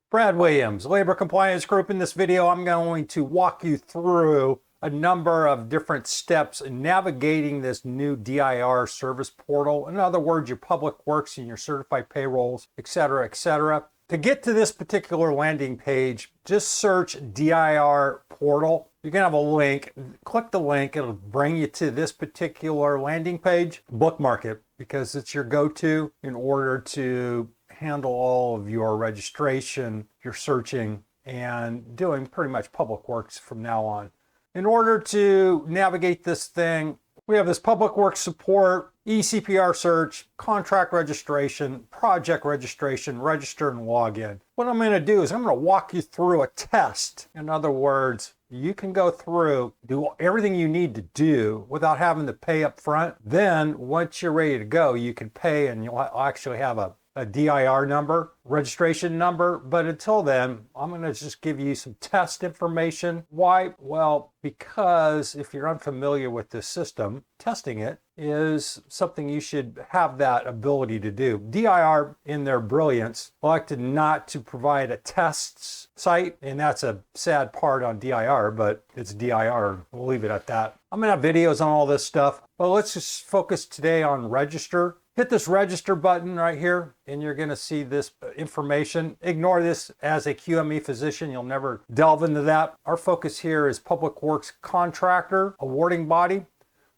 Brad Williams, Labor Compliance Group. In this video, I'm going to walk you through a number of different steps in navigating this new DIR service portal. In other words, your public works and your certified payrolls, etc., etc. To get to this particular landing page, just search DIR portal. You're going to have a link. Click the link. It'll bring you to this particular landing page. Bookmark it because it's your go-to in order to handle all of your registration, your searching, and doing pretty much public works from now on. In order to navigate this thing, we have this public works support, eCPR search, contract registration, project registration, register and log in. What I'm going to do is I'm going to walk you through a test. In other words, you can go through, do everything you need to do without having to pay up front. Then once you're ready to go, you can pay and you'll actually have a DIR number, registration number. But until then, I'm going to just give you some test information. Why? Well, because if you're unfamiliar with this system, testing it is something you should have that ability to do. DIR, in their brilliance, elected not to provide a tests site, and that's a sad part on DIR, but it's DIR. We'll leave it at that. I'm going to have videos on all this stuff, but let's just focus today on register. Hit this register button right here, and you're going to see this information. Ignore this as a QME physician. You'll never delve into that. Our focus here is Public Works Contractor, awarding body.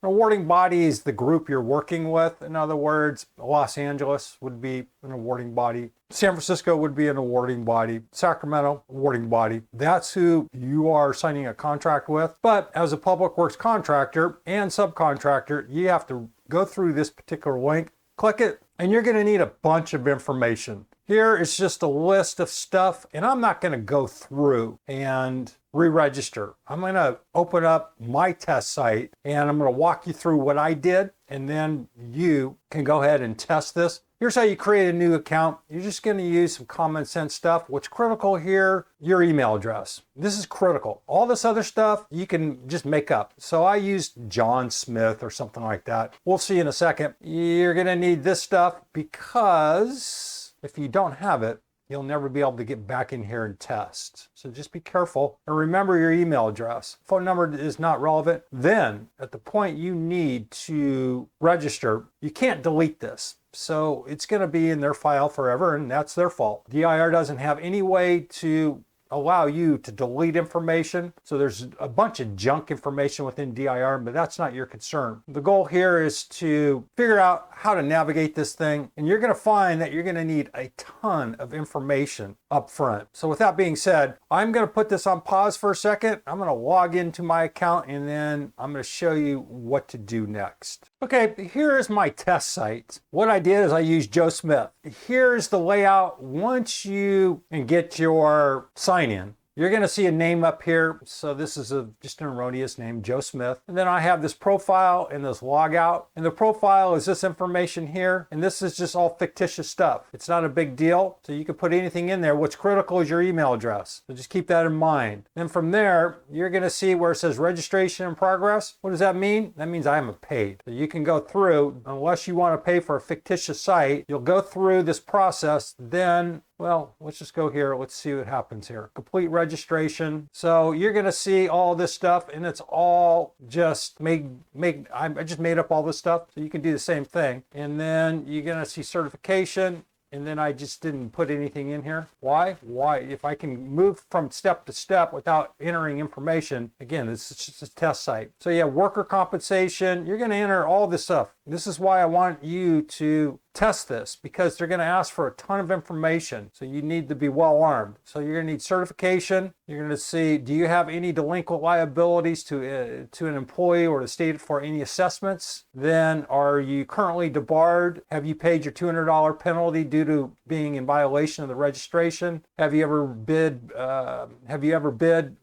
An awarding body is the group you're working with. In other words, Los Angeles would be an awarding body. San Francisco would be an awarding body. Sacramento, awarding body. That's who you are signing a contract with. But as a public works contractor and subcontractor, you have to go through this particular link. Click it, and you're going to need a bunch of information. Here is just a list of stuff, and I'm not going to go through and re-register. I'm going to open up my test site, and I'm going to walk you through what I did, and then you can go ahead and test this. Here's how you create a new account. You're just going to use some common sense stuff. What's critical here, your email address. This is critical. All this other stuff you can just make up. So I used John Smith or something like that. We'll see in a second. You're going to need this stuff because if you don't have it, you'll never be able to get back in here and test. So just be careful and remember your email address. Phone number is not relevant. Then at the point you need to register, you can't delete this. So it's going to be in their file forever, and that's their fault. DIR doesn't have any way to allow you to delete information. So there's a bunch of junk information within DIR, but that's not your concern. The goal here is to figure out how to navigate this thing, and you're going to find that you're going to need a ton of information up front. So with that being said, I'm going to put this on pause for a second. I'm going to log into my account, and then I'm going to show you what to do next. Okay, here is my test site. What I did is I used Joe Smith. Here's the layout. Once you get your sign in, you're going to see a name up here. So this is just an erroneous name, Joe Smith. And then I have this profile and this logout. And the profile is this information here. And this is just all fictitious stuff. It's not a big deal. So you can put anything in there. What's critical is your email address. So just keep that in mind. Then from there, you're going to see where it says registration in progress. What does that mean? That means I haven't paid. So you can go through, unless you want to pay for a fictitious site, you'll go through this process. Then well, let's just go here. Let's see what happens here. Complete registration. So you're going to see all this stuff, and it's all just I just made up all this stuff. So you can do the same thing. And then you're going to see certification. And then I just didn't put anything in here. Why? If I can move from step to step without entering information, again, it's just a test site. So yeah, worker compensation, you're going to enter all this stuff. This is why I want you to test this, because they're going to ask for a ton of information. So you need to be well armed. So you're going to need certification. You're going to see, do you have any delinquent liabilities to an employee or the state for any assessments? Then are you currently debarred? Have you paid your $200 penalty due to being in violation of the registration? Have you ever been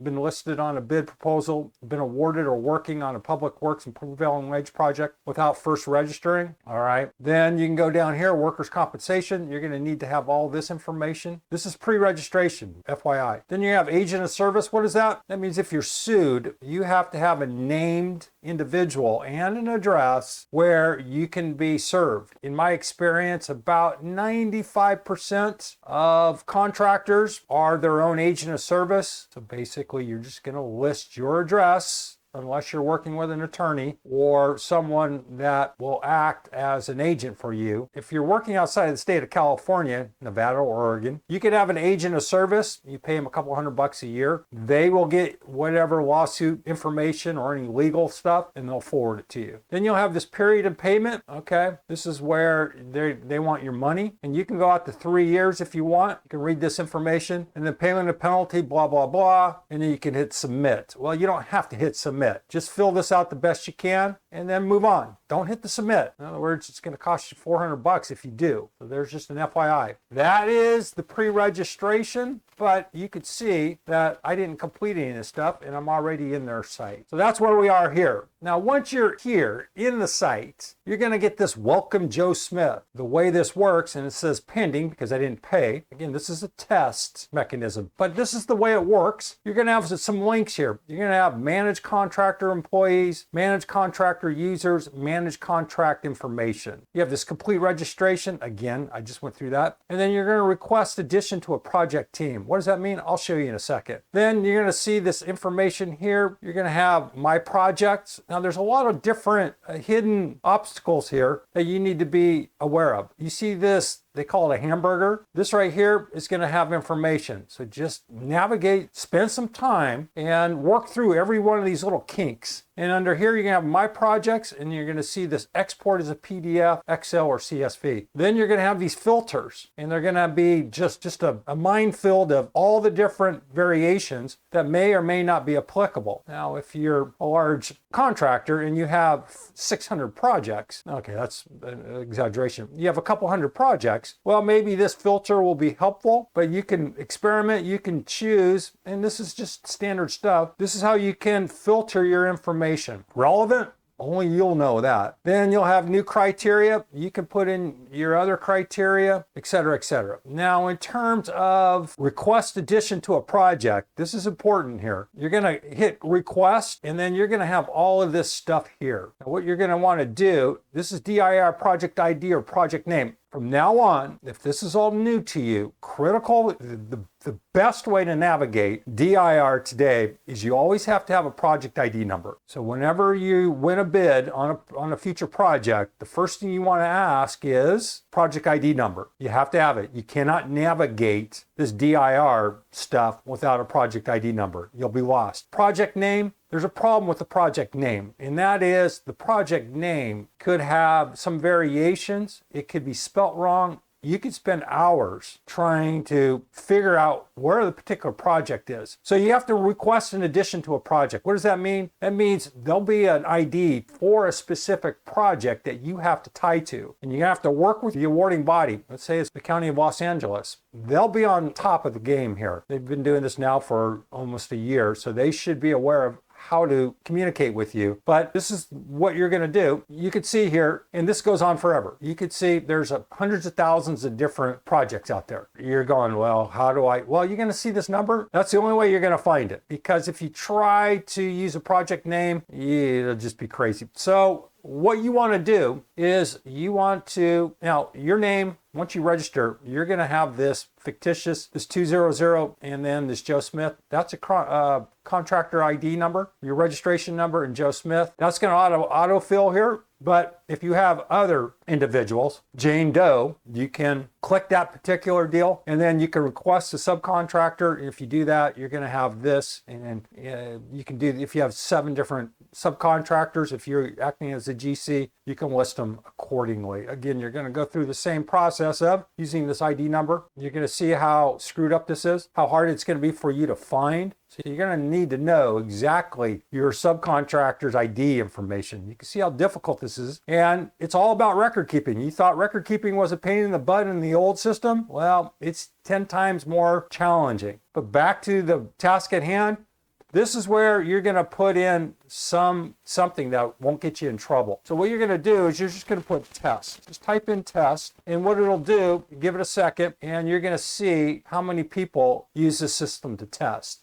listed on a bid proposal, been awarded or working on a public works and prevailing wage project without first registering? All right. Then you can go down here, workers' compensation. You're going to need to have all this information. This is pre-registration, FYI. Then you have agent of service. What is that? That means if you're sued, you have to have a named individual and an address where you can be served. In my experience, about 90 95% of contractors are their own agent of service. So basically, you're just going to list your address, unless you're working with an attorney or someone that will act as an agent for you. If you're working outside of the state of California, Nevada, or Oregon, you could have an agent of service. You pay them a couple $100 a year. They will get whatever lawsuit information or any legal stuff, and they'll forward it to you. Then you'll have this period of payment. Okay, this is where they want your money, and you can go out to 3 years if you want. You can read this information, and then payment of penalty, blah, blah, blah, and then you can hit submit. Well, you don't have to hit submit. Just fill this out the best you can and then move on. Don't hit the submit. In other words, it's going to cost you $400 if you do. So there's just an FYI. That is the pre-registration, but you could see that I didn't complete any of this stuff and I'm already in their site. So that's where we are here. Now, once you're here in the site, you're going to get this Welcome Joe Smith. The way this works, and it says pending because I didn't pay. Again, this is a test mechanism, but this is the way it works. You're going to have some links here. You're going to have manage contractor employees, manage contractor users, manage contract information. You have this complete registration. Again, I just went through that. And then you're going to request addition to a project team. What does that mean? I'll show you in a second. Then you're going to see this information here. You're going to have my projects. Now, there's a lot of different hidden obstacles here that you need to be aware of. You see this, they call it a hamburger. This right here is going to have information. So just navigate, spend some time, and work through every one of these little kinks. And under here, you're going to have my projects, and you're going to see this export as a PDF, Excel, or CSV. Then you're going to have these filters, and they're going to be just a minefield of all the different variations that may or may not be applicable. Now, if you're a large contractor and you have 600 projects, okay, that's an exaggeration. You have a couple hundred projects. Well, maybe this filter will be helpful, but you can experiment, you can choose, and this is just standard stuff. This is how you can filter your information. Relevant? Only you'll know that. Then you'll have new criteria. You can put in your other criteria, et cetera, et cetera. Now, in terms of request addition to a project, this is important here. You're going to hit request, and then you're going to have all of this stuff here. Now, what you're going to want to do, this is DIR project ID or project name. From now on, if this is all new to you, critical, the best way to navigate DIR today is you always have to have a project ID number. So whenever you win a bid on a future project, the first thing you want to ask is project ID number. You have to have it. You cannot navigate this DIR stuff without a project ID number. You'll be lost. Project name. There's a problem with the project name, and that is the project name could have some variations. It could be spelt wrong. You could spend hours trying to figure out where the particular project is. So you have to request an addition to a project. What does that mean? That means there'll be an ID for a specific project that you have to tie to. And you have to work with the awarding body. Let's say it's the County of Los Angeles. They'll be on top of the game here. They've been doing this now for almost a year, so they should be aware of how to communicate with you. But this is what you're going to do. You could see here, and this goes on forever. You could see there's hundreds of thousands of different projects out there. You're going, well, how do I? Well, you're going to see this number. That's the only way you're going to find it. Because if you try to use a project name, it'll just be crazy. So what you want to do is you want to, now your name, once you register, you're going to have this fictitious, this 200, and then this Joe Smith. That's a contractor ID number, your registration number, and Joe Smith. That's going to autofill here. But if you have other individuals, Jane Doe, you can click that particular deal, and then you can request a subcontractor. If you do that, you're going to have this, and you can do, if you have 7 different subcontractors, if you're acting as a GC, you can list them accordingly. Again, you're going to go through the same process of using this ID number. You're going to see how screwed up this is, how hard it's going to be for you to find. So you're going to need to know exactly your subcontractor's ID information. You can see how difficult this is. And it's all about record keeping. You thought record keeping was a pain in the butt in the old system? Well, it's 10 times more challenging. But back to the task at hand, this is where you're going to put in something that won't get you in trouble. So what you're going to do is you're just going to put test. Just type in test, and what it'll do, give it a second, and you're going to see how many people use this system to test.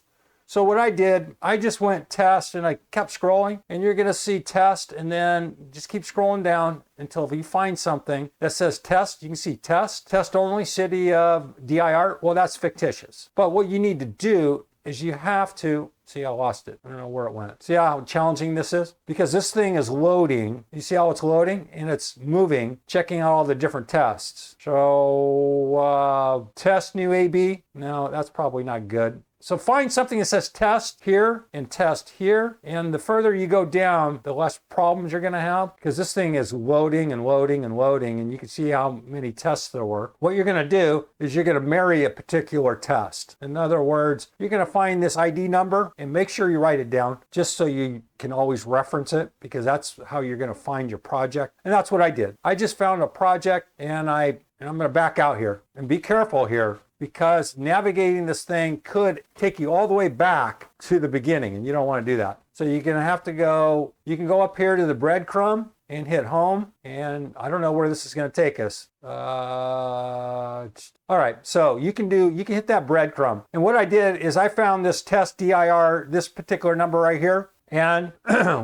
So what I did, I just went test and I kept scrolling, and you're going to see test, and then just keep scrolling down until if you find something that says test, you can see test only, city of DIR. Well, that's fictitious. But what you need to do is you have to, see, I lost it. I don't know where it went. See how challenging this is? Because this thing is loading. You see how it's loading? And it's moving, checking out all the different tests. So test new AB. No, that's probably not good. So find something that says test here and test here. And the further you go down, the less problems you're going to have, because this thing is loading and loading and loading, and you can see how many tests there were. What you're going to do is you're going to marry a particular test. In other words, you're going to find this ID number and make sure you write it down just so you can always reference it, because that's how you're going to find your project. And that's what I did. I just found a project, and I'm going to back out here and be careful here, because navigating this thing could take you all the way back to the beginning, and you don't want to do that. So you're going to have to go, you can go up here to the breadcrumb and hit home, and I don't know where this is going to take us. All right, so you can hit that breadcrumb. And what I did is I found this test DIR, this particular number right here, and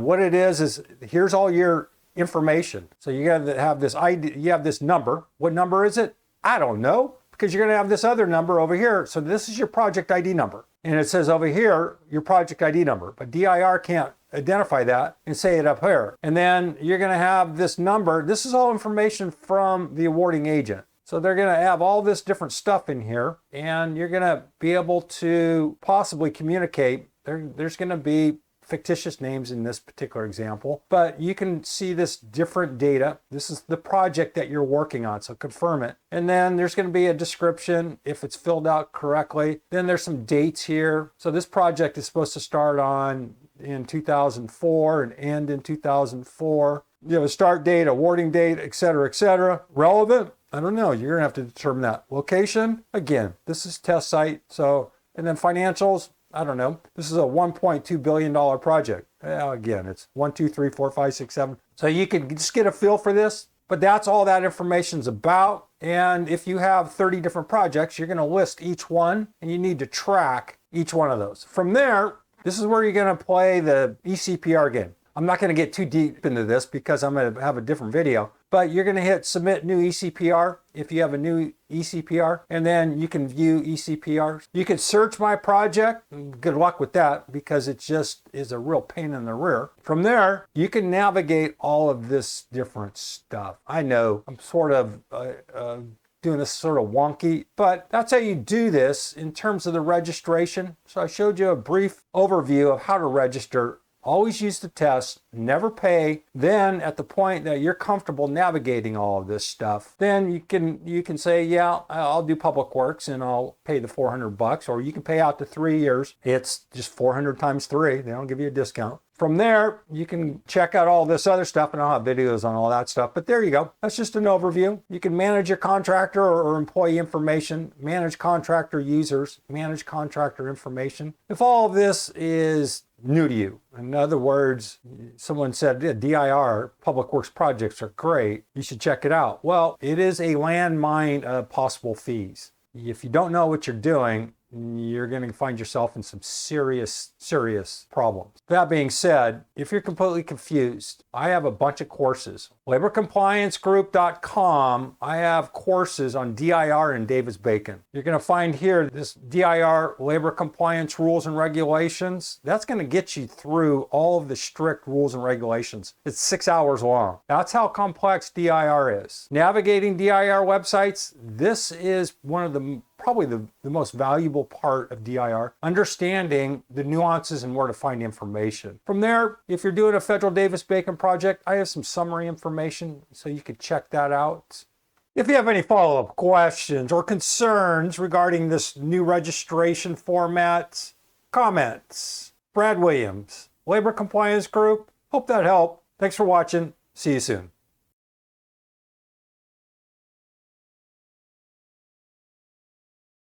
what it is here's all your information. So you got to have this ID, you have this number. What number is it? I don't know, because you're going to have this other number over here. So this is your project ID number. And it says over here, your project ID number. But DIR can't identify that and say it up here. And then you're going to have this number. This is all information from the awarding agent. So they're going to have all this different stuff in here. And you're going to be able to possibly communicate. There's going to be fictitious names in this particular example, but you can see this different data. This is the project that you're working on, so confirm it. And then there's going to be a description if it's filled out correctly. Then there's some dates here. So this project is supposed to start in 2004 and end in 2004. You have a start date, awarding date, et cetera, et cetera. Relevant? I don't know. You're going to have to determine that. Location? Again, this is test site. So, and then financials? I don't know. This is a $1.2 billion project. Again, it's 1, 2, 3, 4, 5, 6, 7. So you can just get a feel for this, but that's all that information's about. And if you have 30 different projects, you're going to list each one, and you need to track each one of those. From there, this is where you're going to play the eCPR game. I'm not going to get too deep into this because I'm going to have a different video, but you're going to hit submit new eCPR if you have a new eCPR, and then you can view eCPRs. You can search my project. Good luck with that, because it just is a real pain in the rear. From there, you can navigate all of this different stuff. I know I'm sort of doing this sort of wonky, but that's how you do this in terms of the registration. So I showed you a brief overview of how to register. Always use the test, never pay. Then at the point that you're comfortable navigating all of this stuff, then you can say, yeah, I'll do public works and I'll pay the $400, or you can pay out to 3 years. It's just 400 times 3. They don't give you a discount. From there, you can check out all this other stuff, and I'll have videos on all that stuff. But there you go. That's just an overview. You can manage your contractor or employee information, manage contractor users, manage contractor information. If all of this is new to you, in other words, someone said, yeah, DIR, public works projects are great, you should check it out. Well, it is a landmine of possible fees. If you don't know what you're doing, you're going to find yourself in some serious problems. That being said, if you're completely confused, I have a bunch of courses. LaborComplianceGroup.com, I have courses on DIR and Davis-Bacon. You're going to find here this DIR labor compliance rules and regulations. That's going to get you through all of the strict rules and regulations. It's 6 hours long. That's how complex DIR is. Navigating DIR websites, this is one of the probably the most valuable part of DIR, understanding the nuances and where to find information. From there, if you're doing a federal Davis-Bacon project, I have some summary information, so you could check that out. If you have any follow-up questions or concerns regarding this new registration format, comments. Brad Williams, Labor Compliance Group. Hope that helped. Thanks for watching. See you soon.